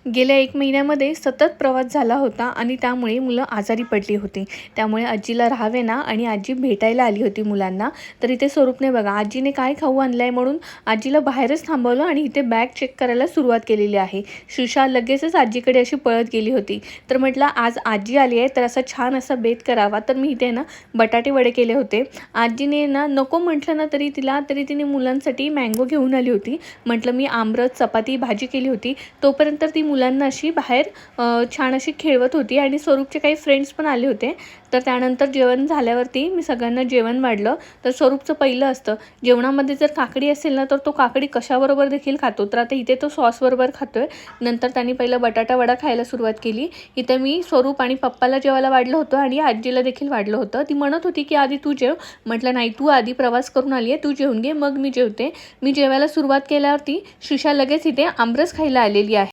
गेल्या 1 महिन्यामध्ये सतत प्रवास झाला होता आणि त्यामुळे मुलं आजारी पडली होती. त्यामुळे आजीला राहावेना आणि आजी भेटायला आली होती मुलांना. तर इथे स्वरूपने बघा आजीने काय खाऊ आणलंय म्हणून आजीला बाहेरच थांबवलं आणि इथे बॅग चेक करायला सुरुवात केलेली आहे. श्रीषा लगेचच आजीकडे अशी पळत गेली होती. तर म्हटलं आज आजी आली आहे तर असा छान असा बेत करावा. तर मी इथे ना बटाटे वडे केले होते. आजीने ना नको म्हटलं ना तरी तिने मुलांसाठी मँगो घेऊन आली होती. म्हटलं मी आमरस, चपाती, भाजी केली होती. तोपर्यंत ती मुलांना अशी बाहेर छान अशी खेळवत होती आणि स्वरूपचे काही फ्रेंड्स पण आले होते. तर त्यानंतर जेवण झाल्यावरती मी सगळ्यांना जेवण वाढलं. तर स्वरूपचं पहिलं असतं जेवणामध्ये जर काकडी असेल ना तर तो काकडी कशाबरोबर देखील खातो. तर आता इथे तो सॉसबरोबर खातोय. नंतर त्यांनी पहिलं बटाटा वडा खायला सुरुवात केली. इथे मी स्वरूप आणि पप्पाला जेवायला वाढलं होतं आणि आजीला देखील वाढलं होतं. ती म्हणत होती की आधी तू जेव. म्हटलं नाही, तू आधी प्रवास करून आली आहे, तू जेवून घे मग मी जेवते. मी जेवायला सुरुवात केल्यावरती श्रीषा लगेच इथे आमरस खायला आलेली आहे.